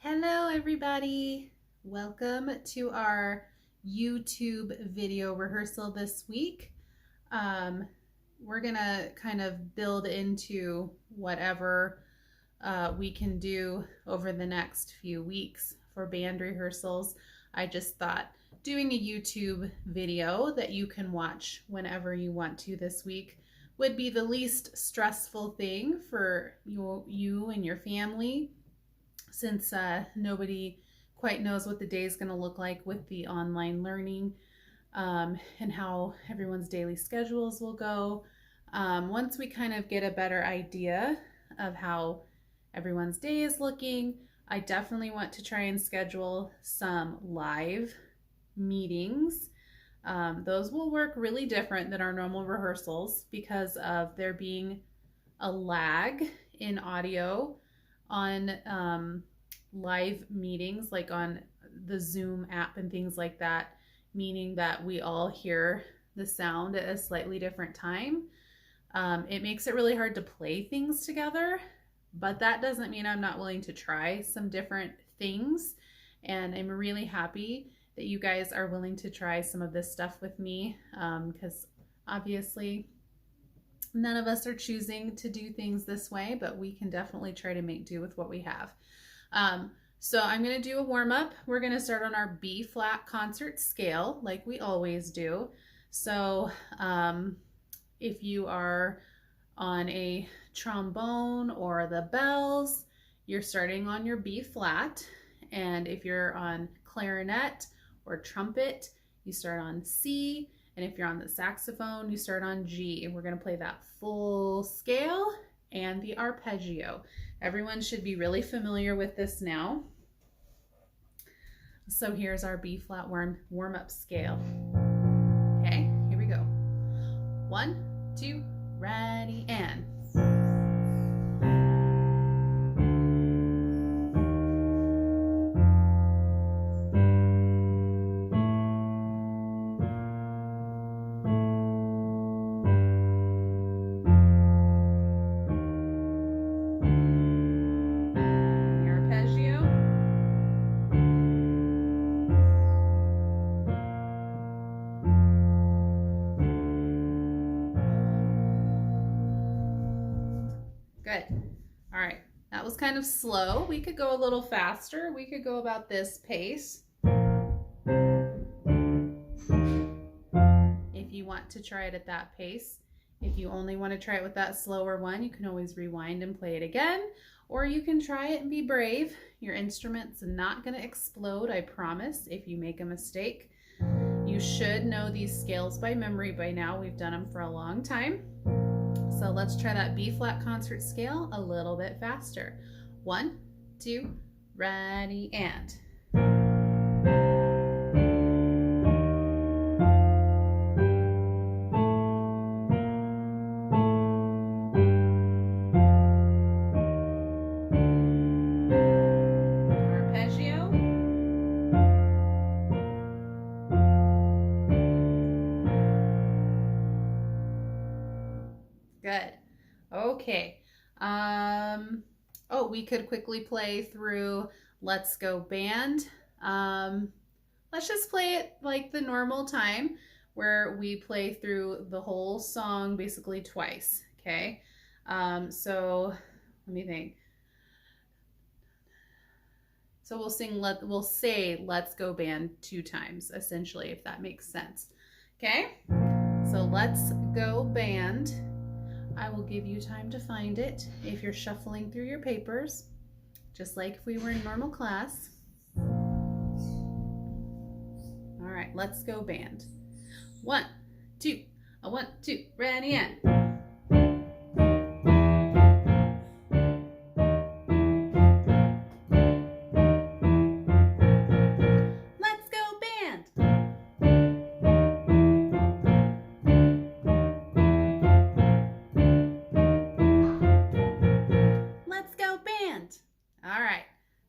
Hello everybody! Welcome to our YouTube video rehearsal this week. We're gonna kind of build into whatever we can do over the next few weeks for band rehearsals. I just thought doing a YouTube video that you can watch whenever you want to this week would be the least stressful thing for you and your family, since nobody quite knows what the day is going to look like with the online learning and how everyone's daily schedules will go. Once we kind of get a better idea of how everyone's day is looking, I definitely want to try and schedule some live meetings. Those will work really different than our normal rehearsals because of there being a lag in audio on live meetings, like on the Zoom app and things like that, meaning that we all hear the sound at a slightly different time. It makes it really hard to play things together, but that doesn't mean I'm not willing to try some different things. And I'm really happy that you guys are willing to try some of this stuff with me, because obviously none of us are choosing to do things this way, but we can definitely try to make do with what we have. So I'm going to do a warm-up. We're going to start on our B flat concert scale like we always do. So if you are on a trombone or the bells, you're starting on your B flat. And if you're on clarinet or trumpet, you start on C. And if you're on the saxophone, you start on G. We're going to play that full scale and the arpeggio. Everyone should be really familiar with this now. So here's our B flat warm-up scale. Okay, here we go. 1, 2, ready, and. Good. All right, that was kind of slow. We could go a little faster. We could go about this pace. If you want to try it at that pace. If you only want to try it with that slower one, you can always rewind and play it again, or you can try it and be brave. Your instrument's not going to explode, I promise, if you make a mistake. You should know these scales by memory by now. We've done them for a long time. So let's try that B flat concert scale a little bit faster. 1, 2, ready, and. Arpeggio. Good. Okay. Oh, we could quickly play through Let's Go Band. Let's just play it like the normal time where we play through the whole song basically twice. Okay. So let me think. So we'll say Let's Go Band 2 times, essentially, if that makes sense. Okay. So Let's Go Band. I will give you time to find it if you're shuffling through your papers, just like if we were in normal class. All right, let's go band. 1, 2, 1, 2, ready, and.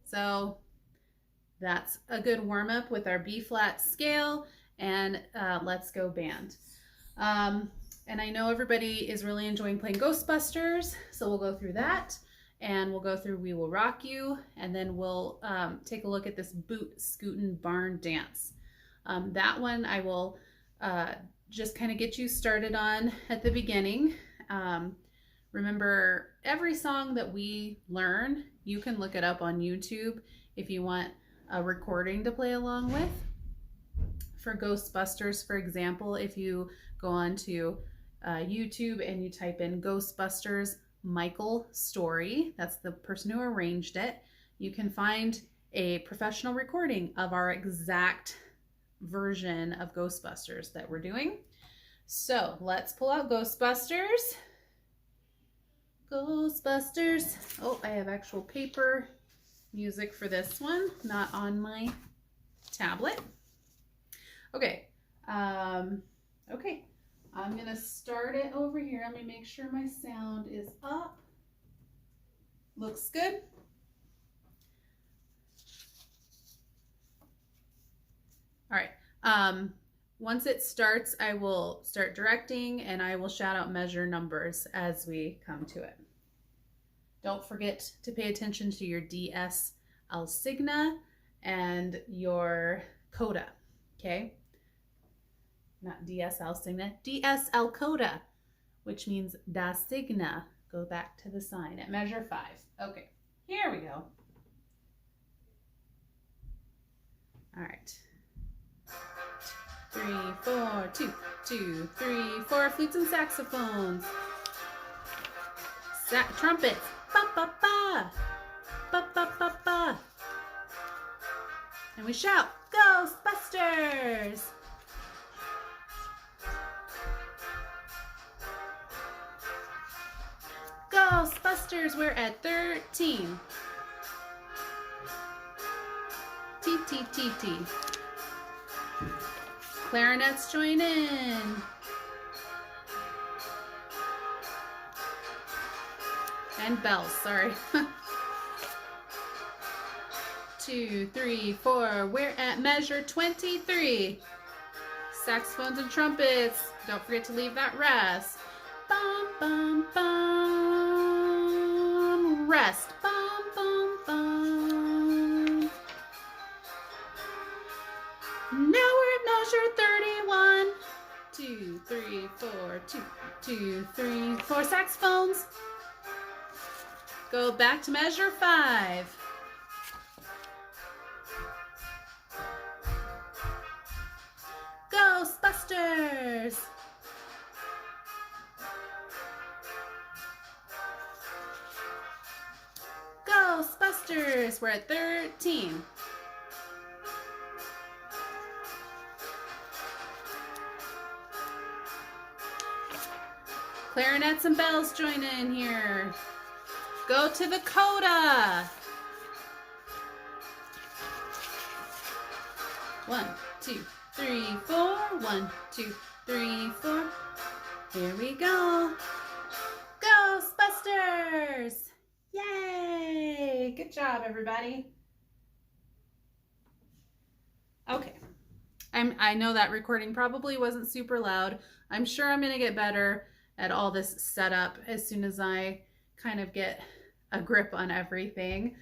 So that's a good warm-up with our B flat scale and Let's Go Band. And I know everybody is really enjoying playing Ghostbusters, so we'll go through that. and we'll go through We Will Rock You, and then we'll take a look at this Boot Scootin Barn Dance. That one I will just kind of get you started on at the beginning. Remember, every song that we learn, you can look it up on YouTube if you want a recording to play along with. For Ghostbusters, for example, if you go on to YouTube and you type in Ghostbusters Michael Story, that's the person who arranged it, you can find a professional recording of our exact version of Ghostbusters that we're doing. So let's pull out Ghostbusters. Ghostbusters. Oh, I have actual paper music for this one, not on my tablet. Okay. Okay. I'm going to start it over here. Let me make sure my sound is up. Looks good. All right. Once it starts, I will start directing and I will shout out measure numbers as we come to it. Don't forget to pay attention to your DSL Signa and your coda, okay? Not DSL Signa, DSL coda, which means das Signa. Go back to the sign at measure 5. Okay, here we go. All right. 3, 4, 2, 2, 3, 4, flutes and saxophones. Trumpets. Ba, ba, ba. Ba, ba, ba, ba. And we shout, Ghostbusters! Ghostbusters, we're at 13. T, T, T, T. Clarinets join in. And bells, sorry. 2, 3, 4, we're at measure 23. Saxophones and trumpets. Don't forget to leave that rest. Bum, bum, bum. Rest. Bum, bum, bum. Now we're at measure 31. 2, 3, 4, 2, 2, 3, 4. Saxophones. Go back to measure 5. Ghostbusters. Ghostbusters. We're at 13. Clarinets and bells join in here. Go to the coda. 1, 2, 3, 4. 1, 2, 3, 4. Here we go. Ghostbusters! Yay! Good job, everybody. Okay. I know that recording probably wasn't super loud. I'm sure I'm going to get better at all this setup as soon as I kind of get a grip on everything.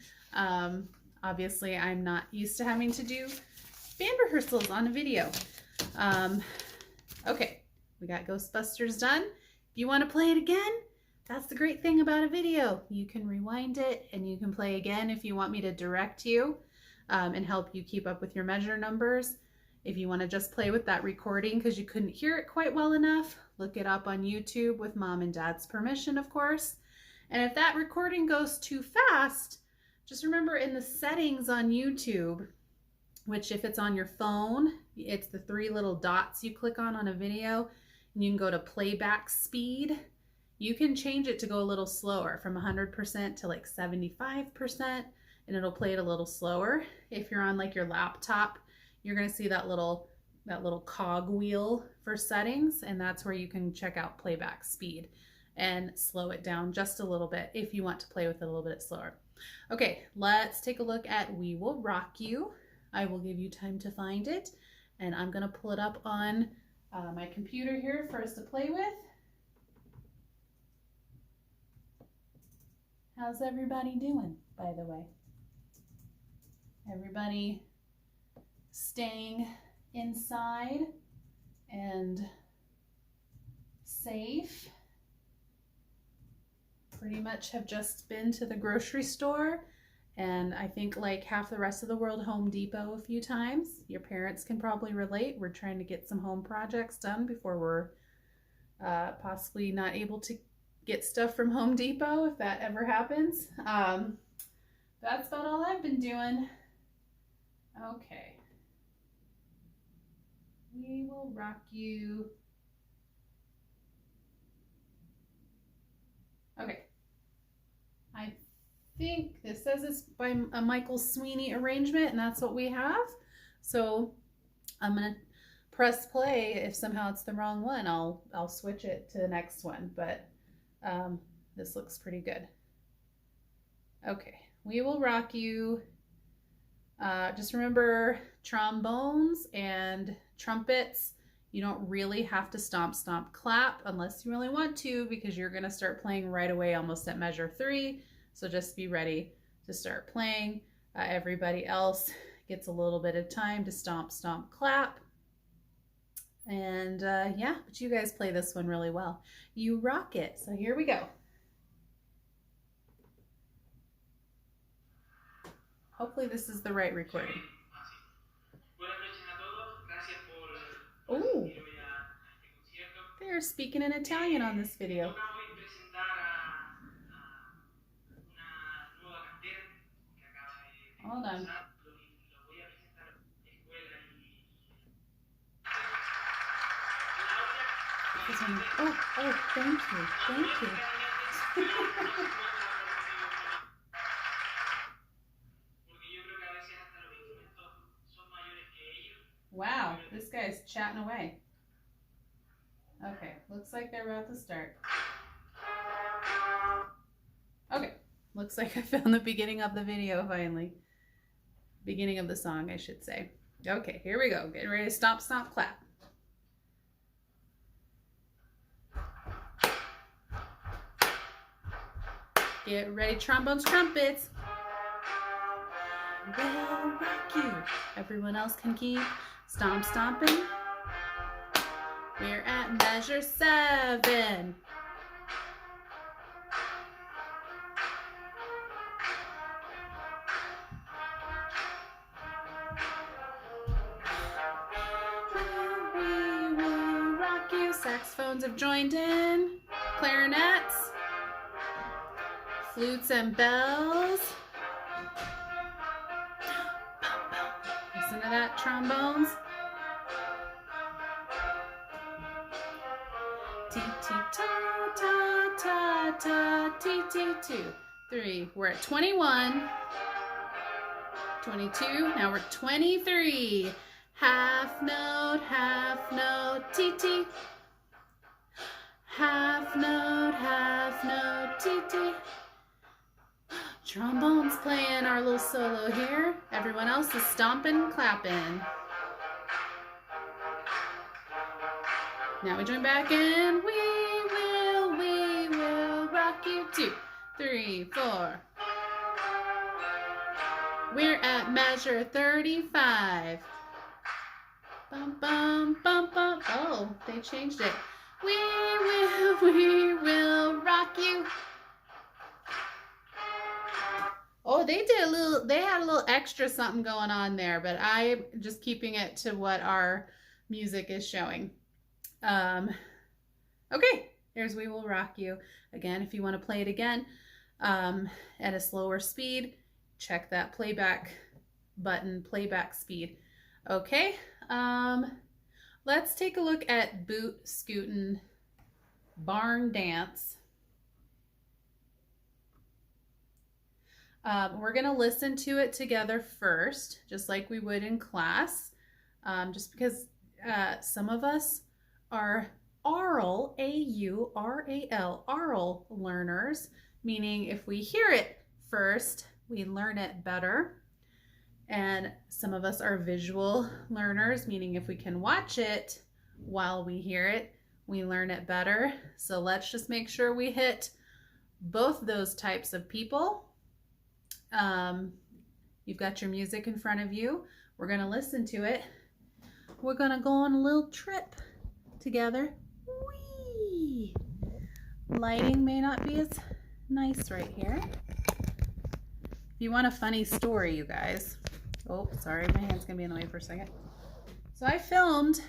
Obviously, I'm not used to having to do band rehearsals on a video. Okay, we got Ghostbusters done. If you want to play it again, that's the great thing about a video. You can rewind it and you can play again if you want me to direct you and help you keep up with your measure numbers. If you want to just play with that recording because you couldn't hear it quite well enough, look it up on YouTube with mom and dad's permission, of course. And if that recording goes too fast, just remember in the settings on YouTube, which if it's on your phone, it's the 3 little dots you click on a video, and you can go to playback speed. You can change it to go a little slower from 100% to like 75%, and it'll play it a little slower. If you're on like your laptop, you're gonna see that little cog wheel for settings, and that's where you can check out playback speed and slow it down just a little bit if you want to play with it a little bit slower. Okay, let's take a look at We Will Rock You. I will give you time to find it, and I'm gonna pull it up on my computer here for us to play with. How's everybody doing, by the way? Everybody staying inside and safe? Pretty much have just been to the grocery store, and I think like half the rest of the world, Home Depot a few times. Your parents can probably relate. We're trying to get some home projects done before we're possibly not able to get stuff from Home Depot, if that ever happens. That's about all I've been doing. Okay. We will rock you. Okay. I think this says it's by a Michael Sweeney arrangement, and that's what we have. So I'm gonna press play. If somehow it's the wrong one, I'll switch it to the next one, but this looks pretty good. Okay, we will rock you. Just remember, trombones and trumpets, you don't really have to stomp, stomp, clap unless you really want to, because you're gonna start playing right away almost at measure 3. So just be ready to start playing. Everybody else gets a little bit of time to stomp, stomp, clap. And yeah, but you guys play this one really well. You rock it. So here we go. Hopefully this is the right recording. Oh, they're speaking in Italian on this video. Hold on. Oh, thank you. Thank you. Wow, this guy's chatting away. Okay, looks like they're about to start. Okay, looks like I found the beginning of the video finally. Beginning of the song, I should say. Okay, here we go. Getting ready to stomp, stomp, clap. Get ready, trombones, trumpets. We'll rock you. Everyone else can keep stomp, stomping. We're at measure 7. We will rock you. Saxophones have joined in. Clarinets. Flutes and bells. Listen to that, trombones. T T ta ta ta ta T T 2 3. We're at 21. 22. Now we're 23. Half note, T T. Half note, T T. Trombones playing our little solo here. Everyone else is stomping, clapping. Now we join back in. We will rock you. 2, 3, 4. We're at measure 35. Bum, bum, bum, bum. Oh, they changed it. We will rock you. Oh, they had a little extra something going on there, but I'm just keeping it to what our music is showing. Okay, here's We Will Rock You. Again, if you want to play it again at a slower speed, check that playback button, playback speed. Okay, let's take a look at Boot Scootin Barn Dance. We're going to listen to it together first, just like we would in class, just because some of us are aural, A-U-R-A-L, aural learners, meaning if we hear it first, we learn it better. And some of us are visual learners, meaning if we can watch it while we hear it, we learn it better. So let's just make sure we hit both those types of people. You've got your music in front of you. We're going to listen to it. We're going to go on a little trip together. Whee! Lighting may not be as nice right here. If you want a funny story, you guys. Oh, sorry, my hand's going to be in the way for a second. So I filmed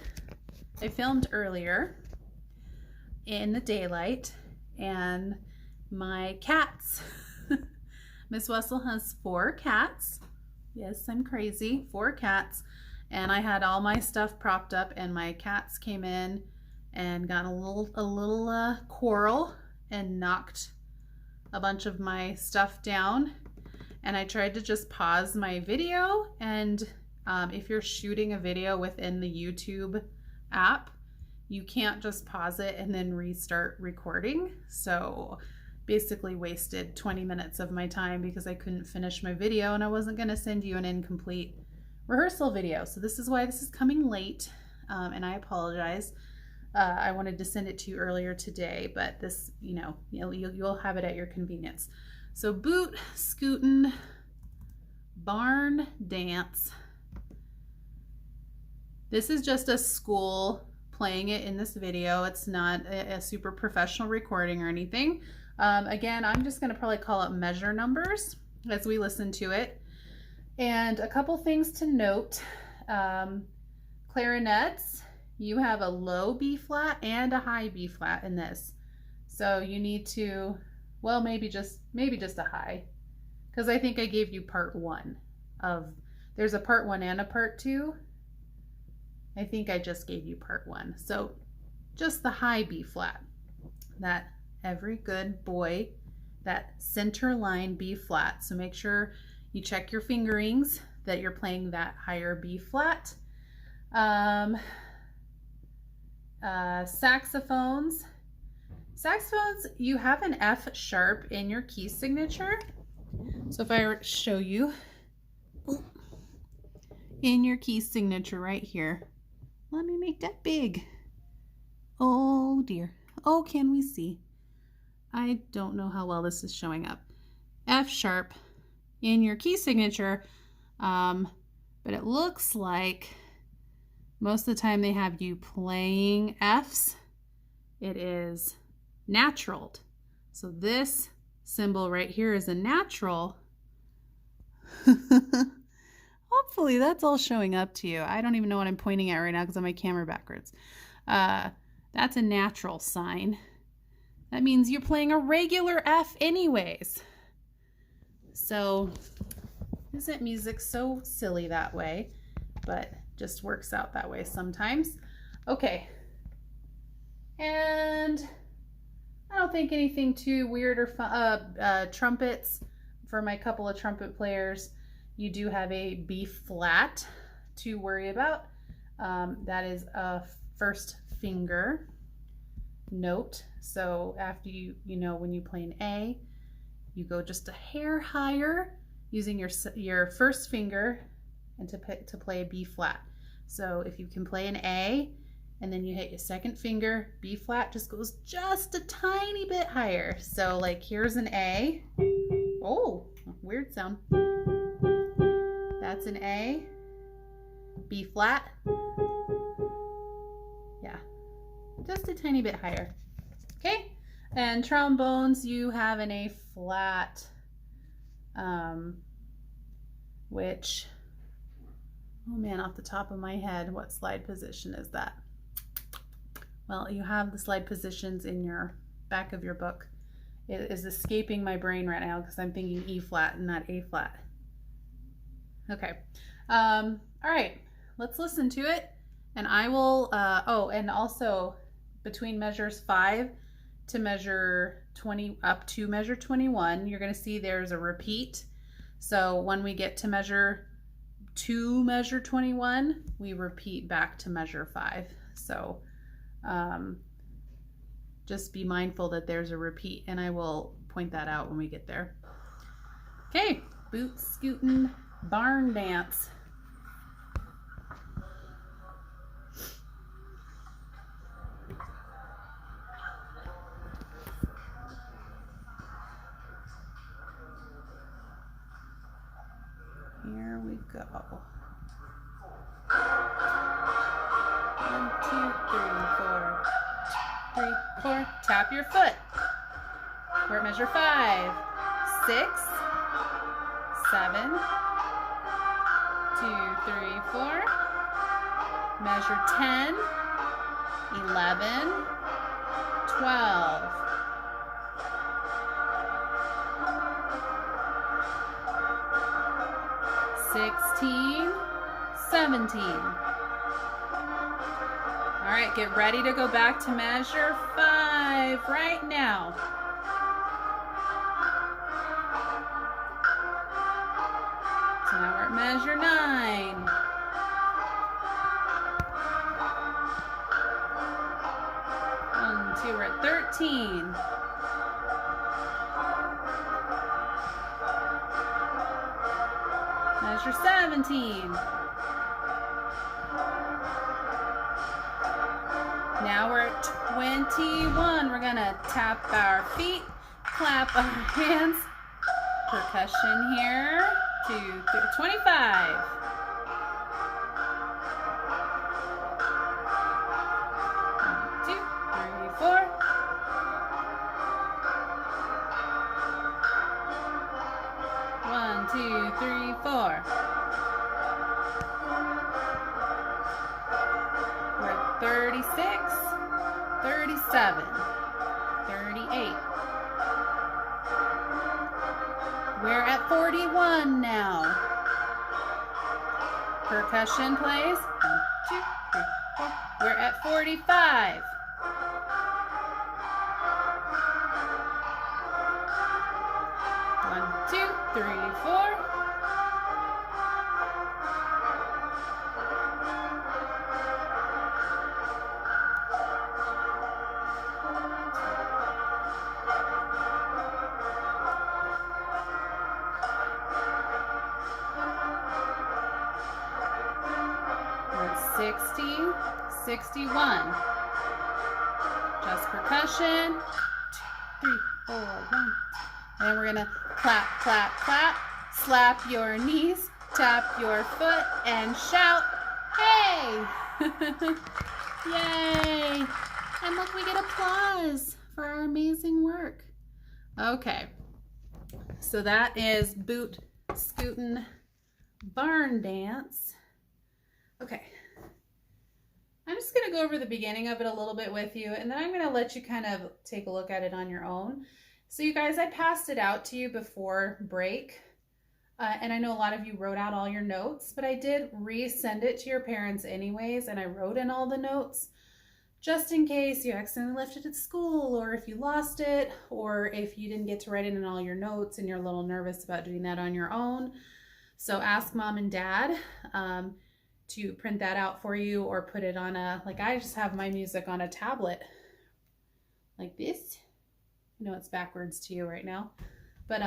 earlier in the daylight, and my cats, Miss Wessel has 4 cats. Yes, I'm crazy. 4 cats. And I had all my stuff propped up, and my cats came in and got a little quarrel and knocked a bunch of my stuff down. And I tried to just pause my video, and if you're shooting a video within the YouTube app, you can't just pause it and then restart recording. So basically wasted 20 minutes of my time because I couldn't finish my video, and I wasn't going to send you an incomplete rehearsal video. So this is why this is coming late, and I apologize. I wanted to send it to you earlier today, but this, you'll have it at your convenience. So Boot Scootin Barn Dance. This is just a school playing it in this video. It's not a super professional recording or anything. Again, I'm just going to probably call it measure numbers as we listen to it. And a couple things to note. Clarinets, you have a low B flat and a high B flat in this. So you need to, well, maybe just a high, because I think I gave you part 1 of, there's a part 1 and a part 2. I think I just gave you part 1. So just the high B flat, that every good boy, that center line B flat. So make sure you check your fingerings that you're playing that higher B flat. Saxophones, you have an F sharp in your key signature. So if I show you in your key signature right here, let me make that big. Oh dear. Oh, can we see? I don't know how well this is showing up. F sharp in your key signature, but it looks like most of the time they have you playing Fs. It is naturaled. So this symbol right here is a natural. Hopefully that's all showing up to you. I don't even know what I'm pointing at right now because I have my camera backwards. That's a natural sign. That means you're playing a regular F anyways. So isn't music so silly that way, but just works out that way sometimes. Okay. And I don't think anything too weird or fun. Trumpets, for my couple of trumpet players, you do have a B flat to worry about. That is a first finger note. So after when you play an A, you go just a hair higher using your first finger and to play a B flat. So if you can play an A and then you hit your second finger, B flat just goes just a tiny bit higher. So like here's an A. Oh, weird sound. That's an A, B flat. Yeah, just a tiny bit higher. Okay, and trombones, you have an A flat, which, oh man, off the top of my head, what slide position is that? Well, you have the slide positions in your back of your book. It is escaping my brain right now because I'm thinking E flat and not A flat. Okay, all right, let's listen to it. And I will, oh, and also between measures 5 to measure 20, up to measure 21, you're gonna see there's a repeat. So when we get to measure 21, we repeat back to measure 5. So just be mindful that there's a repeat, and I will point that out when we get there. Okay, Boot Scootin Barn Dance. Here we go. 1, 2, 3, 4. 3, 4. Tap your foot. We're at measure 5, 6, 7, 2, 3, 4. Measure 10, 11, 12. 16, 17. All right, get ready to go back to measure 5 right now. So now we're at measure 9. We're at 13. Measure 17. Now we're at 21. We're gonna tap our feet, clap our hands, percussion here, 2, 3, 25. 1, 2, 3, 4. We're at 36, 37, 38. We're at 41 now. Percussion plays. 1, 2, 3, 4. We're at 45. 1, 2, 3, 4. We're at 60, 61. Just percussion. 2, 3, 4, 1. And we're gonna clap, clap, clap, slap your knees, tap your foot, and shout, hey! Yay! And look, we get applause for our amazing work. Okay, so that is Boot Scootin Barn Dance. Okay, I'm just gonna go over the beginning of it a little bit with you, and then I'm gonna let you kind of take a look at it on your own. So you guys, I passed it out to you before break, and I know a lot of you wrote out all your notes, but I did resend it to your parents anyways, and I wrote in all the notes just in case you accidentally left it at school, or if you lost it, or if you didn't get to write it in all your notes and you're a little nervous about doing that on your own. So ask mom and dad to print that out for you, or put it on a, like I just have my music on a tablet like this. I know it's backwards to you right now, but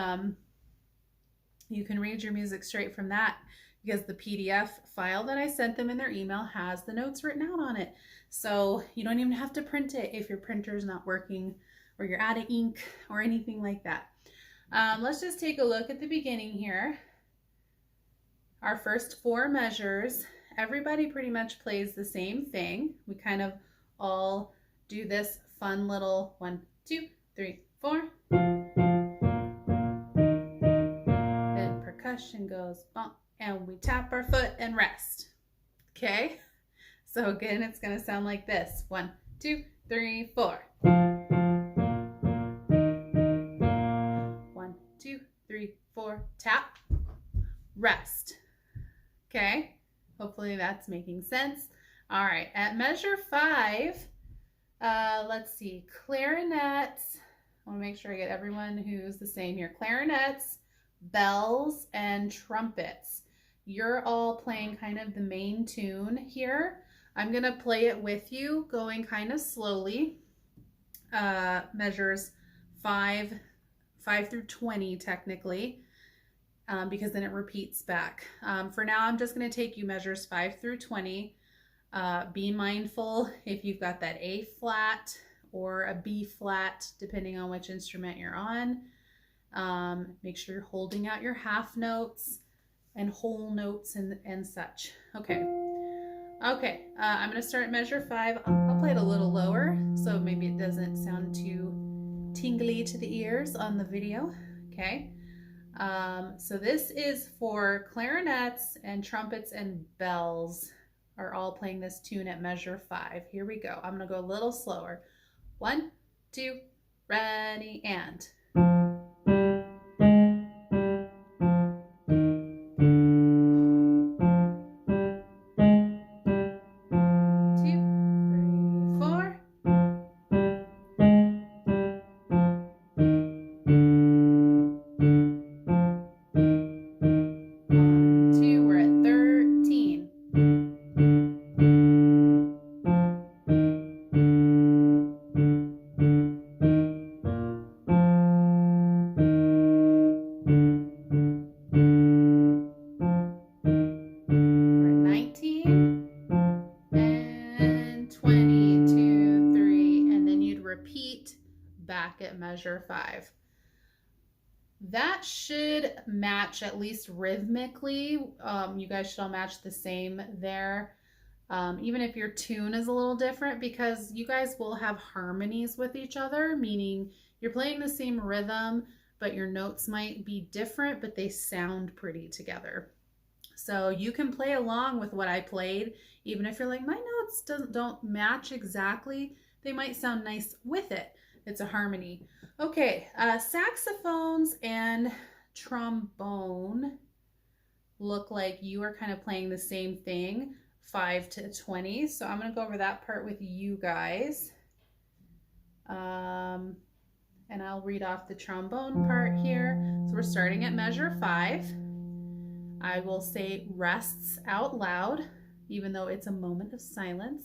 you can read your music straight from that, because the PDF file that I sent them in their email has the notes written out on it. So you don't even have to print it if your printer's not working, or you're out of ink, or anything like that. Let's just take a look at the beginning here. Our first 4 measures, everybody pretty much plays the same thing. We kind of all do this fun little 1, 2, 3, 4. Then percussion goes bump, and we tap our foot and rest. Okay? So again, it's going to sound like this. 1, 2, 3, 4. 1, 2, 3, 4. Tap, rest. Okay? Hopefully that's making sense. All right, at measure 5, let's see, clarinets. I want to make sure I get everyone who's the same here. Clarinets, bells, and trumpets. You're all playing kind of the main tune here. I'm going to play it with you, going kind of slowly. Measures 5 through 20 technically, because then it repeats back. For now, I'm just going to take you measures 5 through 20. Be mindful if you've got that A flat or a B flat, depending on which instrument you're on. Make sure you're holding out your half notes. and whole notes and such. Okay. Okay, I'm gonna start at measure 5. I'll play it a little lower so maybe it doesn't sound too tingly to the ears on the video. Okay, so this is for clarinets and trumpets and bells are all playing this tune at measure 5. Here we go. I'm gonna go a little slower. 1, 2, ready, and. 20, 2, 3, and then you'd repeat back at measure 5. That should match at least rhythmically. You guys should all match the same there. Even if your tune is a little different, because you guys will have harmonies with each other, meaning you're playing the same rhythm, but your notes might be different, but they sound pretty together. So you can play along with what I played, even if you're like, my notes don't match exactly. They might sound nice with it. It's a harmony. Okay, saxophones and trombone look like you are kind of playing the same thing, 5 to 20. So I'm going to go over that part with you guys. And I'll read off the trombone part here. So we're starting at measure 5. I will say rests out loud, even though it's a moment of silence.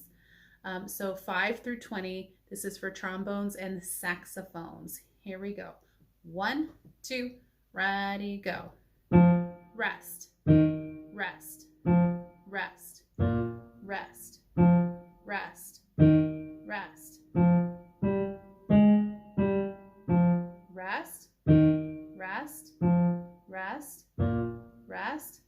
So 5 through 20, this is for trombones and saxophones. Here we go. 1, 2, ready, go. Rest, rest, rest, rest, rest, rest, rest, rest, rest, rest.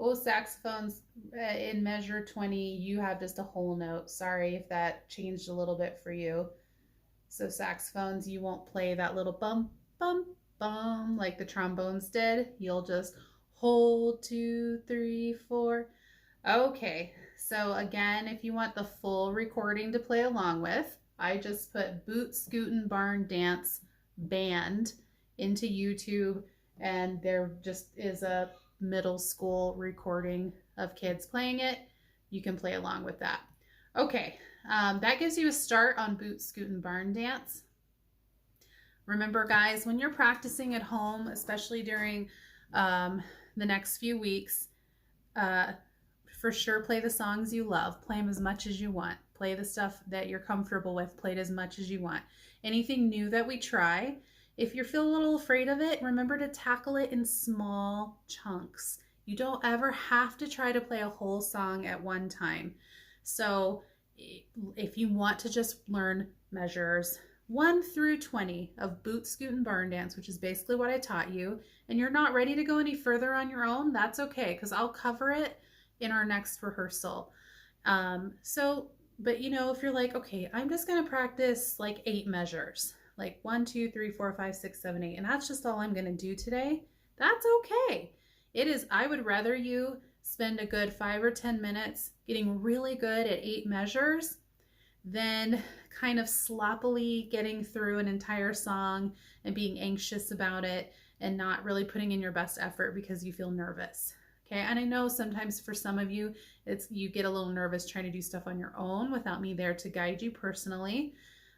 Oh, saxophones in measure 20, you have just a whole note. Sorry if that changed a little bit for you. So saxophones, you won't play that little bum, bum, bum like the trombones did. You'll just hold 2, 3, 4. Okay, so again, if you want the full recording to play along with, I just put Boot Scootin Barn Dance Band into YouTube, and there just is a middle school recording of kids playing it. You can play along with that. Okay, that gives you a start on Boot Scootin Barn Dance. Remember, guys, when you're practicing at home, especially during the next few weeks, for sure play the songs you love. Play them as much as you want. Play the stuff that you're comfortable with. Play it as much as you want. Anything new that we try, if you feel a little afraid of it, remember to tackle it in small chunks. You don't ever have to try to play a whole song at one time. So if you want to just learn measures 1 through 20 of Boot Scootin Barn Dance, which is basically what I taught you, and you're not ready to go any further on your own, that's okay, because I'll cover it in our next rehearsal. But you know, if you're like, okay, I'm just going to practice like 8 measures, like 1, 2, 3, 4, 5, 6, 7, 8, and that's just all I'm going to do today, that's okay. It is, I would rather you spend a good 5 or 10 minutes getting really good at 8 measures than kind of sloppily getting through an entire song and being anxious about it and not really putting in your best effort because you feel nervous. Okay, and I know sometimes for some of you, you get a little nervous trying to do stuff on your own without me there to guide you personally,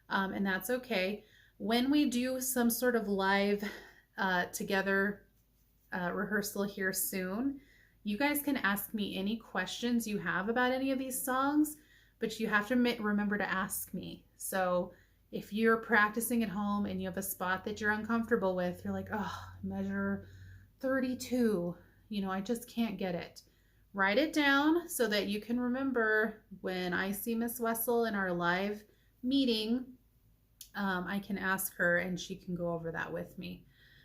and that's okay. When we do some sort of live together rehearsal here soon. You guys can ask me any questions you have about any of these songs, but you have to remember to ask me. So if you're practicing at home and you have a spot that you're uncomfortable with, you're like, oh, measure 32, you know, I just can't get it. Write it down so that you can remember when I see Miss Wessel in our live meeting, I can ask her and she can go over that with me.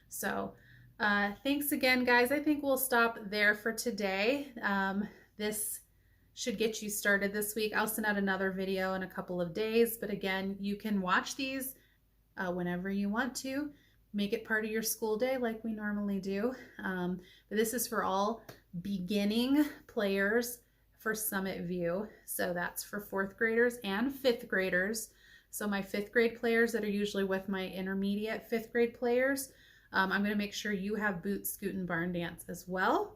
So thanks again, guys. I think we'll stop there for today. This should get you started this week. I'll send out another video in a couple of days, but again, you can watch these whenever you want to. Make it part of your school day like we normally do. But this is for all beginning players for Summit View. So that's for 4th graders and 5th graders. So my 5th grade players that are usually with my intermediate 5th grade players, I'm going to make sure you have Boot Scootin Barn Dance as well.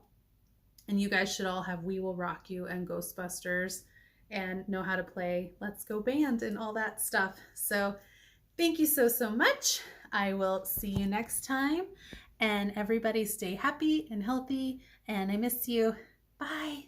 And you guys should all have We Will Rock You and Ghostbusters and know how to play Let's Go Band and all that stuff. So thank you so much. I will see you next time. And everybody stay happy and healthy. And I miss you. Bye.